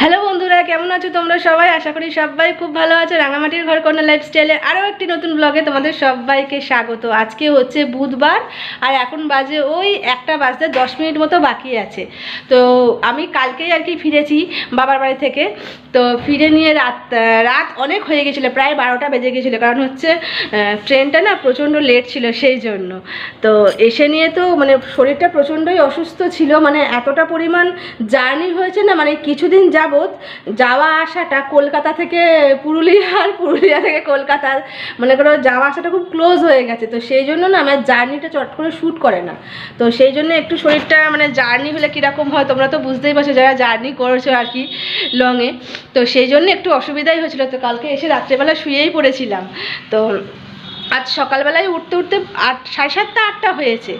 Hello বন্ধুরা, কেমন আছো তোমরা সবাই? আশা করি সবাই খুব ভালো আছে। রাঙামাটির ঘর কন্যা লাইফস্টাইলে আরও একটি নতুন ব্লগে তোমাদের সবাইকে স্বাগত। আজকে হচ্ছে বুধবার আর এখন বাজে ওই 1টা বাজতে 10 মিনিট মতো বাকি আছে। তো আমি কালকেই আর কি ফিরেছি বাবার বাড়ি থেকে। তো ফিরে নিয়ে রাত অনেক হয়ে গেছিলো, প্রায় 12টা বেজে গেছিলো, কারণ হচ্ছে ট্রেনটা না প্রচণ্ড লেট ছিল সেই জন্য। তো এসে নিয়ে তো মানে শরীরটা প্রচণ্ডই অসুস্থ ছিল, মানে এতটা পরিমাণ জার্নি হয়েছে না, মানে কিছুদিন যাবৎ যাওয়া আসাটা কলকাতা থেকে পুরুলিয়া আর পুরুলিয়া থেকে কলকাতা, মনে করো যাওয়া আসাটা খুব ক্লোজ হয়ে গেছে। তো সেই জন্য না আমার জার্নিটা চট করে শ্যুট করে না। তো সেই জন্য একটু শরীরটা মানে জার্নি হলে কীরকম হয় তোমরা তো বুঝতেই পারছো যারা জার্নি করেছো আর কি লংয়ে। তো সেই জন্য একটু অসুবিধাই হয়েছিলো। তো কালকে এসে রাত্রেবেলা শুয়েই পড়েছিলাম। তো আজ সকালবেলায় উঠতে উঠতে 7:30 8টা হয়েছে।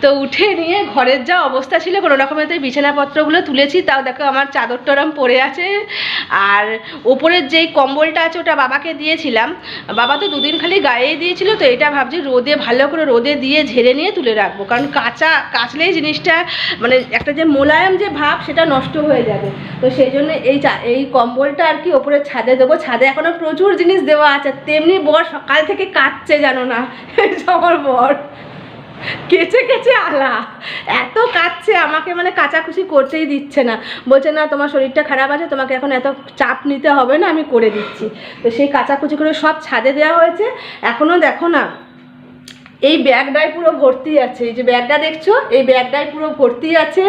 তো উঠে নিয়ে ঘরের যা অবস্থা ছিল কোনো রকমের বিছানাপত্রগুলো তুলেছি, তাও দেখো আমার চাদর টরম পড়ে আছে। আর ওপরের যেই কম্বলটা আছে ওটা বাবাকে দিয়েছিলাম, বাবা তো দুদিন খালি গায়েই দিয়েছিল। তো এটা ভাবছি রোদে ভালো করে রোদে দিয়ে ঝেড়ে নিয়ে তুলে রাখবো, কারণ কাচলেই জিনিসটা মানে একটা যে মোলায়েম যে ভাব সেটা নষ্ট হয়ে যাবে। তো সেই জন্য এই কম্বলটা আর কি ওপরে ছাদে দেবো। ছাদে এখনও প্রচুর জিনিস দেওয়া আছে। তেমনি বর সকাল থেকে কাচছে জানো না, আমার বর কেচে কেচে আলা এত কাচ্ছে আমাকে, মানে কাচাকুচি করতেই দিচ্ছে না। বলছে না তোমার শরীরটা খারাপ আছে, তোমাকে এখন এত চাপ নিতে হবে না, আমি করে দিচ্ছি। তো সেই কাচাকুচি করে সব ছাদে দেওয়া হয়েছে। এখনও দেখো না এই ব্যাগটাই পুরো ভর্তি আছে, এই যে ব্যাগটা দেখছো এই ব্যাগটাই পুরো ভর্তি আছে।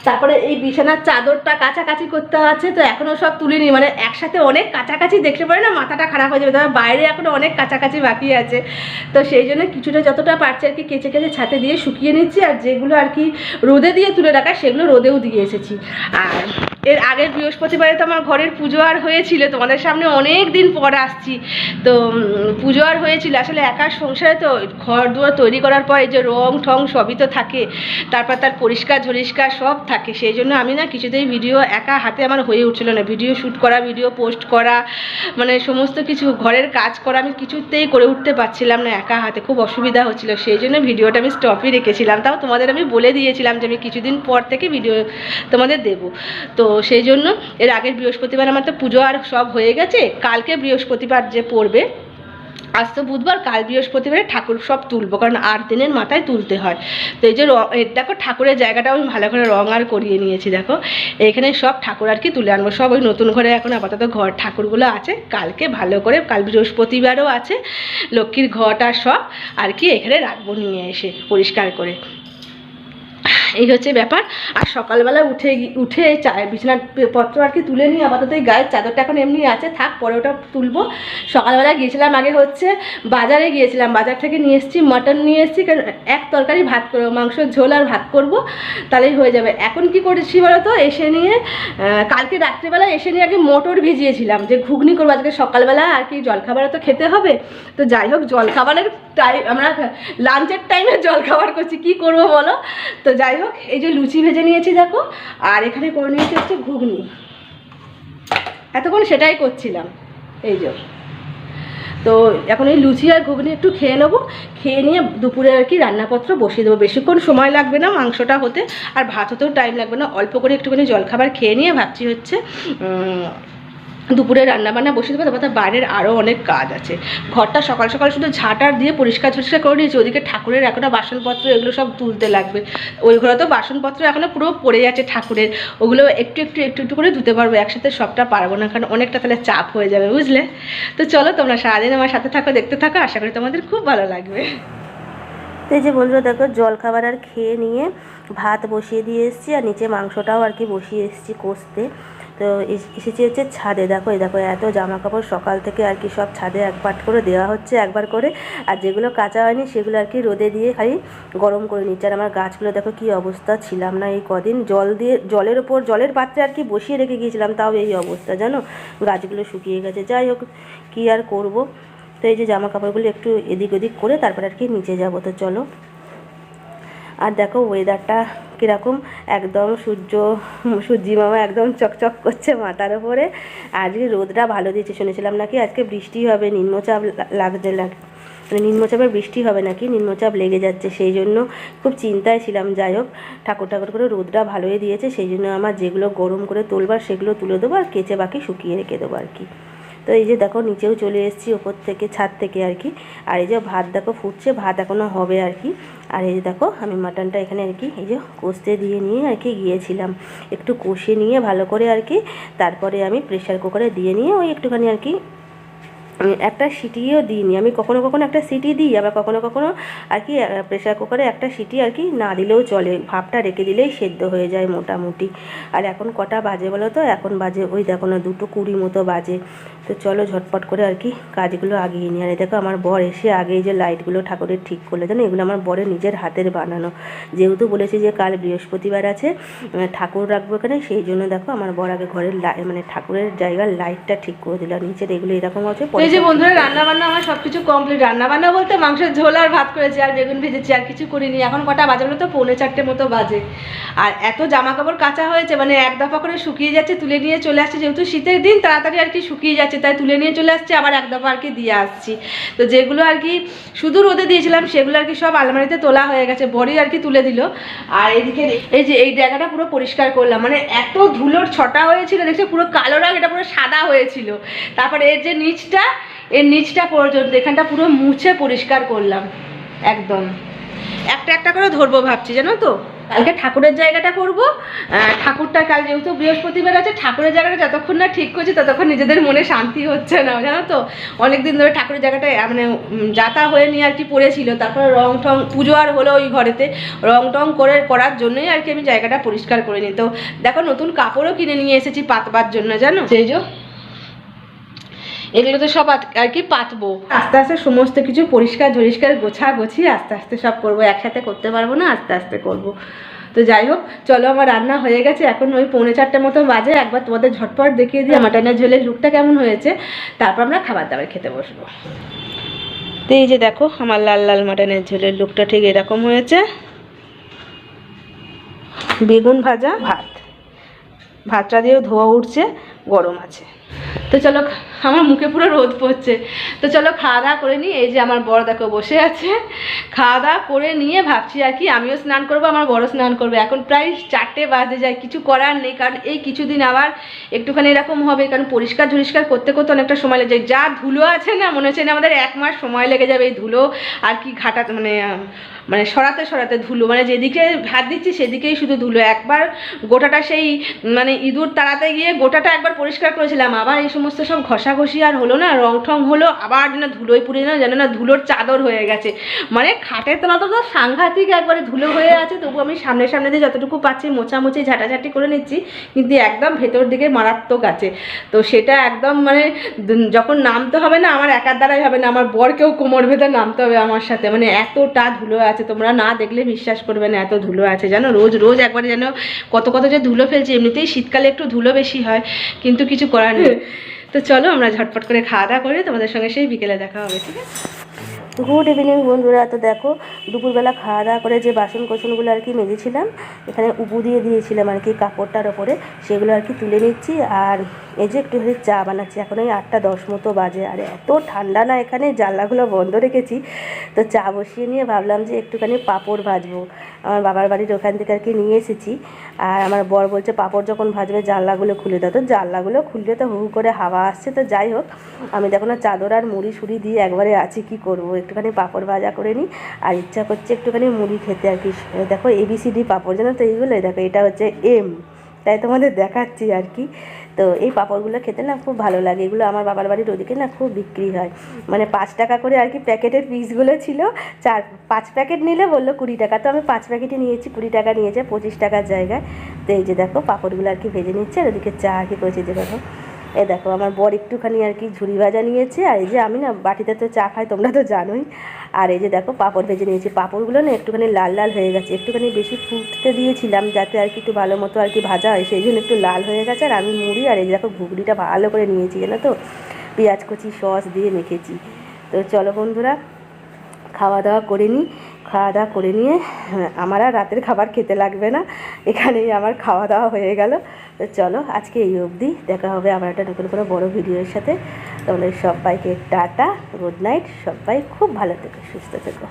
তারপরে এই বিছানার চাদরটা কাছাকাছি করতে আছে, তো এখনও সব তুলিনি, মানে একসাথে অনেক কাছাকাছি দেখতে পারে না মাথাটা খারাপ হয়ে যাবে। তবে বাইরে এখনও অনেক কাছাকাছি বাকি আছে। তো সেই জন্য কিছুটা যতটা পারছে আর কি কেচে কেচে ছাতে দিয়ে শুকিয়ে নিচ্ছি। আর যেগুলো আর কি রোদে দিয়ে তুলে রাখা সেগুলো রোদেও দিয়ে এসেছি। আর এর আগের বৃহস্পতিবারে তো আমার ঘরের পুজো আর হয়েছিল, তোমাদের সামনে অনেক দিন পর আসছি। তো পুজো আর হয়েছিল, আসলে একা সংসারে তো ঘর দুয়ার তৈরি করার পর এই যে রং ঠং সবই তো থাকে, তারপর তার পরিষ্কার ঝরিষ্কার সব থাকে। সেই জন্য আমি না কিছুতেই ভিডিও একা হাতে আমার হয়ে উঠছিল না, ভিডিও শ্যুট করা, ভিডিও পোস্ট করা, মানে সমস্ত কিছু ঘরের কাজ করা আমি কিছুতেই করে উঠতে পারছিলাম না একা হাতে, খুব অসুবিধা হচ্ছিল। সেই জন্য ভিডিওটা আমি স্টপই রেখেছিলাম। তাও তোমাদের আমি বলে দিয়েছিলাম যে আমি কিছুদিন পর থেকে ভিডিও তোমাদের দেবো। তো সেই জন্য এর আগের বৃহস্পতিবার আমার তো পুজো আর সব হয়ে গেছে। কালকে বৃহস্পতিবার যে পড়বে, আজ তো বুধবার, কাল বৃহস্পতিবারে ঠাকুর সব তুলবো, কারণ 8 দিনের মাথায় তুলতে হয়। তো এই যে দেখো ঠাকুরের জায়গাটাও আমি ভালো করে রং আর করিয়ে নিয়েছি। দেখো এখানে সব ঠাকুর আর কি তুলে আনবো, সব ওই নতুন ঘরে এখন আপাতত ঘর ঠাকুরগুলো আছে। কালকে ভালো করে, কাল বৃহস্পতিবারও আছে, লক্ষ্মীর ঘরটা সব আর কি এখানে রাখবো নিয়ে এসে পরিষ্কার করে। এই হচ্ছে ব্যাপার। আর সকালবেলা উঠে বিছানার পত্র আর কি তুলে নিয়ে আপাতত এই গায়ের চাদরটা এখন এমনি আছে, থাক পরে ওটা তুলবো। সকালবেলা গিয়েছিলাম, আগে হচ্ছে বাজারে গিয়েছিলাম, বাজার থেকে নিয়ে এসেছি মাটন নিয়ে এসেছি, কারণ এক তরকারি ভাত করবো, মাংসের ঝোল আর ভাত করব, তাহলেই হয়ে যাবে। এখন কি করেছি বলো তো, এসে নিয়ে কালকে রাত্রিবেলা এসে নিয়ে আগে মটর ভিজিয়েছিলাম যে ঘুগনি করবো আজকে সকালবেলা আর কি, জলখাবারে তো খেতে হবে। তো যাই হোক জলখাবারের টাইম, আমরা লাঞ্চের টাইমে জলখাবার করছি, কি করবো বলো। তো যাই হোক এই যে লুচি ভেজে নিয়েছি দেখো, আর এখানে করে নিয়েছি হচ্ছে ঘুগনি, এতক্ষণ সেটাই করছিলাম এই যে। তো এখন এই লুচি আর ঘুগনি একটু খেয়ে নেবো, খেয়ে নিয়ে দুপুরে আর কি রান্নাপত্র বসিয়ে দেবো। বেশিক্ষণ সময় লাগবে না মাংসটা হতে, আর ভাত হতেও টাইম লাগবে না। অল্প করে একটুখানি জলখাবার খেয়ে নিয়ে ভাবছি হচ্ছে দুপুরে রান্নাবান্না বসে দেবো। তারপর বাইরের আরও অনেক কাজ আছে। ঘরটা সকাল সকাল শুধু ঝাঁটার দিয়ে পরিষ্কার করে নিয়েছি, ওদিকে ঠাকুরের এখনও বাসনপত্র এগুলো সব তুলতে লাগবে। ওই ঘরে তো বাসনপত্র এখনও পুরো পড়ে যাচ্ছে ঠাকুরের, ওগুলো একটু একটু একটু একটু করে ধুতে পারবো, একসাথে সবটা পারবো না, কারণ অনেকটা তাহলে চাপ হয়ে যাবে, বুঝলে। তো চলো তোমরা সারাদিন আমার সাথে থাকো, দেখতে থাকো, আশা করি তোমাদের খুব ভালো লাগবে। তো এই যে বন্ধুরা দেখো জলখাবার আর খেয়ে নিয়ে ভাত বসিয়ে দিয়ে এসেছি, আর নিচে মাংসটাও আর কি বসিয়ে এসেছি কষতে। তো এসেছি হচ্ছে ছাদে। দেখো এই দেখো এত জামা কাপড় সকাল থেকে আর কি সব ছাদে এক পাট করে দেওয়া হচ্ছে একবার করে, আর যেগুলো কাঁচা হয়নি সেগুলো আর কি রোদে দিয়ে খালি গরম করে নিচ্ছে। আর আমার গাছগুলো দেখো কি অবস্থা, ছিলাম না এই কদিন, জলের ওপর জলের পাত্রে আর কি বসিয়ে রেখে গিয়েছিলাম, তাও এই অবস্থা জানো, গাছগুলো শুকিয়ে গেছে। যাই হোক কী আর করবো। তো এই যে জামা কাপড়গুলো একটু এদিক ওদিক করে তারপর আর কি নিচে যাবো। তো চলো। আর দেখো ওয়েদারটা কীরকম, একদম সূর্যি মামা একদম চকচক করছে মাথার ওপরে। আজকে রোদটা ভালো দিয়েছে, শুনেছিলাম নাকি আজকে বৃষ্টি হবে, নিম্নচাপ মানে নিম্নচাপের বৃষ্টি হবে নাকি, নিম্নচাপ লেগে যাচ্ছে, সেই জন্য খুব চিন্তায় ছিলাম। যাই হোক, ঠাকুর করে রোদটা ভালোই দিয়েছে, সেই জন্য আমার যেগুলো গরম করে তোলবার সেগুলো তুলে দেবো আর কেচে বাকি শুকিয়ে রেখে দেবো আর কি। তো এই যে দেখো নিচেও চলে এসেছি ওপর থেকে, ছাদ থেকে আর কি। আর এই যে ভাত দেখো ফুটছে, ভাত এখনও হবে আর কি। আর এই যে দেখো আমি মাটনটা এখানে আর কি এই যে কষতে দিয়ে নিয়ে আর কি গিয়েছিলাম, একটু কষে নিয়ে ভালো করে আর কি। তারপরে আমি প্রেশার কুকারে দিয়ে নিয়ে ওই একটুখানি আর কি একটা সিটিও দিইনি আমি, কখনো কখনো একটা সিটি দিই, আবার কখনো কখনো আর কি প্রেশার কুকারে একটা সিটি আর কি না দিলেও চলে, ভাপটা রেখে দিলেই সেদ্ধ হয়ে যায় মোটামুটি। আর এখন কটা বাজে বলো তো? এখন বাজে ওই দেখো না 2:20 মতো বাজে। তো চলো ঝটপট করে আর কি কাজগুলো আগিয়ে নিই। আর দেখো আমার বর এসে আগে এই যে লাইটগুলো ঠাকুরের ঠিক করলো, জানো এগুলো আমার বরের নিজের হাতের বানানো। যেহেতু বলেছি যে কাল বৃহস্পতিবার আছে, ঠাকুর রাখবো এখানে, সেই জন্য দেখো আমার বর আগে ঘরের মানে ঠাকুরের জায়গার লাইটটা ঠিক করে দিল। নিচের এগুলো এরকম আছে। এই যে বন্ধুরা রান্না বান্না আমার সবকিছু কমপ্লিট। রান্না বান্না বলতে মাংসের ঝোল আর ভাত করেছি আর বেগুন ভেজেছি, আর কিছু করিনি। এখন কটা বাজে বলো তো? 3:45 মতো বাজে। আর এত জামা কাপড় কাচা হয়েছে, মানে এক দফা করে শুকিয়ে যাচ্ছে, তুলে নিয়ে চলে আসছে, যেহেতু শীতের দিন তাড়াতাড়ি আর কি শুকিয়ে যাচ্ছে, তাই তুলে নিয়ে চলে আসছে, আবার এক দফা আর কি দিয়ে আসছি। তো যেগুলো আর কি শুধু রোদে দিয়েছিলাম সেগুলো আর কি সব আলমারিতে তোলা হয়ে গেছে, বড়ি আর কি তুলে দিল। আর এদিকে এই যে এই জায়গাটা পুরো পরিষ্কার করলাম, মানে এত ধুলোর ছটা হয়েছিল, দেখছি পুরো কালো রঙ, এটা পুরো সাদা হয়েছিল। তারপরে এর যে নিচটা, এর নিচটা পর্যন্ত এখানটা পুরো মুছে পরিষ্কার করলাম একদম। একটা একটা করে ধরবো ভাবছি, জানো তো। কালকে ঠাকুরের জায়গাটা করব। ঠাকুরটা কাল যেহেতু বৃহস্পতিবার আছে, ঠাকুরের জায়গাটা যতক্ষণ না ঠিক করছি ততক্ষণ নিজেদের মনে শান্তি হচ্ছে না, জানো তো। অনেকদিন ধরে ঠাকুরের জায়গাটা মানে যাতা হয়ে নিয়ে আর কি পড়েছিল, তারপরে রং টং পুজো আর হলো ওই ঘরেতে, রং টং করার জন্যই আর কি আমি জায়গাটা পরিষ্কার করে নিই। তো দেখো নতুন কাপড়ও কিনে নিয়ে এসেছি পাতবার জন্য, জানো। সেই যে এগুলো তো সব আর কি পাতবো, আস্তে আস্তে সমস্ত কিছু পরিষ্কার গোছি আস্তে আস্তে সব করবো, একসাথে করতে পারবো না, আস্তে আস্তে করব। তো যাই হোক, চলো আমার রান্না হয়ে গেছে, এখন ওই 3:45 মতো বাজে। একবার তোমাদের ঝটপট দেখিয়ে দিই মাটনের ঝোলের লুকটা কেমন হয়েছে, তারপর আমরা খাবার দাবার খেতে বসবো। তো এই যে দেখো আমার লাল লাল মাটনের ঝোলের লুকটা ঠিক এরকম হয়েছে। বেগুন ভাজা, ভাতটা দিয়েও ধোয়া উঠছে, গরম আছে। তো চলো, আমার মুখে পুরো রোদ পড়ছে। তো চলো খাওয়া দাওয়া করে নিই। এই যে আমার বড় দেখো বসে আছে, খাওয়া দাওয়া করে নিয়ে ভাবছি আর কি আমিও স্নান করবো, আমার বড় স্নান করবে। এখন প্রায় 4টে বাজে যায়, কিছু করার নেই, কারণ এই কিছুদিন আবার একটুখানি এরকম হবে, কারণ পরিষ্কার করতে করতে অনেকটা সময় লেগে যায়। যা ধুলো আছে না, মনে হচ্ছে না আমাদের 1 মাস সময় লেগে যাবে এই ধুলো আর কি ঘাটাতে, মানে সরাতে ধুলো, মানে যেদিকে ভাত দিচ্ছি সেদিকেই শুধু ধুলো। একবার গোটাটা সেই মানে ইঁদুর তাড়াতে গিয়ে গোটাটা একবার পরিষ্কার করেছিলাম, আবার এই সমস্ত সব ঘষাঘষি আর হলো না, রং ঠং হলো, আবার যেন ধুলোয় পুড়ে জানো না ধুলোর চাদর হয়ে গেছে। মানে খাটের তলাটা তো সাংঘাতিক একবারে ধুলো হয়ে আছে, তবু আমি সামনে দিয়ে যতটুকু পাচ্ছি মোছামুছি ঝাঁটাঝাঁটি করে নিচ্ছি, কিন্তু একদম ভেতর দিকে মারাত্মক আছে। তো সেটা একদম মানে যখন নামতে হবে না, আমার একার দ্বারাই হবে না, আমার বরকেও কোমর বেঁধে নামতে হবে আমার সাথে, মানে এতটা ধুলো আছে, তোমরা না দেখলে বিশ্বাস করবে না, এত ধুলো আছে জানো। রোজ একবারে যেন কত যে ধুলো ফেলছে। এমনিতেই শীতকালে একটু ধুলো বেশি হয়, কিন্তু কিছু করার নেই। তো চলো আমরা ঝটপট করে খাওয়া দাওয়া করে তোমাদের সঙ্গে সেই বিকেলে দেখা হবে, ঠিক আছে। গুড ইভিনিং বন্ধুরা। তো দেখো দুপুরবেলা খাওয়া দাওয়া করে যে বাসন কোসনগুলো আর কি মেজেছিলাম, এখানে উবু দিয়ে দিয়েছিলাম আর কি কাপড়টার ওপরে, সেগুলো আর কি তুলে নিচ্ছি। আর এই যে একটুখানি চা বানাচ্ছি, এখন ওই 8:10 মতো বাজে। আর এত ঠান্ডা না, এখানে জানলাগুলো বন্ধ রেখেছি। তো চা বসিয়ে নিয়ে ভাবলাম যে একটুখানি পাঁপড় ভাজবো, আমার বাবার বাড়ির ওখান থেকে আর কি নিয়ে এসেছি। আর আমার বর বলছে পাঁপড় যখন ভাজবে জানলাগুলো খুলে দাও, তো জানলাগুলো খুললে তো হু করে হাওয়া আসছে। তো যাই হোক, আমি দেখো না চাদর আর মুড়ি সুড়ি দিয়ে একবারে আছি, কি করব, একটুখানি পাঁপড় ভাজা করে নিই। আর ইচ্ছা করছে একটুখানি মুড়ি খেতে আর কি। দেখো ABCD পাঁপড়, জানো তো এইগুলো, দেখো এটা হচ্ছে M, তাই তোমাদের দেখাচ্ছি আর কি। তো এই পাঁপড়গুলো খেতে না খুব ভালো লাগে, এগুলো আমার বাবার বাড়ির ওদিকে না খুব বিক্রি হয়, মানে 5 টাকা করে আর কি প্যাকেটের পিসগুলো ছিল। 5 প্যাকেট নিলে বললো 20 টাকা, তো আমি 5 প্যাকেটই নিয়েছি, 20 টাকা নিয়েছে 25 টাকার জায়গায়। তো এই যে দেখো পাঁপড়গুলো আর কি ভেজে নিচ্ছে, আর ওদিকে চা আর কি করেছি। যে দেখো এই দেখো আমার বর একটুখানি আর কি ঝুড়ি ভাজা নিয়েছে, আর এই যে আমি না বাটিতে তো চা খাই, তোমরা তো জানোই। আর এই যে দেখো পাঁপড় ভেজে নিয়েছি, পাঁপড়গুলো না একটুখানি লাল লাল হয়ে গেছে, একটুখানি বেশি ফুটতে দিয়েছিলাম যাতে আর কি একটু ভালো মতো আর কি ভাজা হয়, সেই জন্য একটু লাল হয়ে গেছে। আর আমি মুড়ি আর এই দেখো ঘুগনিটা ভালো করে নিয়েছি, জানো তো, পেঁয়াজ কুচি সস দিয়ে মেখেছি। তো চলো বন্ধুরা খাওয়া দাওয়া করে নিই। খাওয়া দাওয়া করে নিয়ে আমার আর রাতের খাবার খেতে লাগবে না, এখানেই আমার খাওয়া দাওয়া হয়ে গেল। তো চলো আজকে এই অবধি, দেখা হবে আবার একটা নতুন কোনো বড় ভিডিওর সাথে। তো তোমাদের সবাইকে টাটা, গুড নাইট, সবাই খুব ভালো থেকো, সুস্থ থেকো।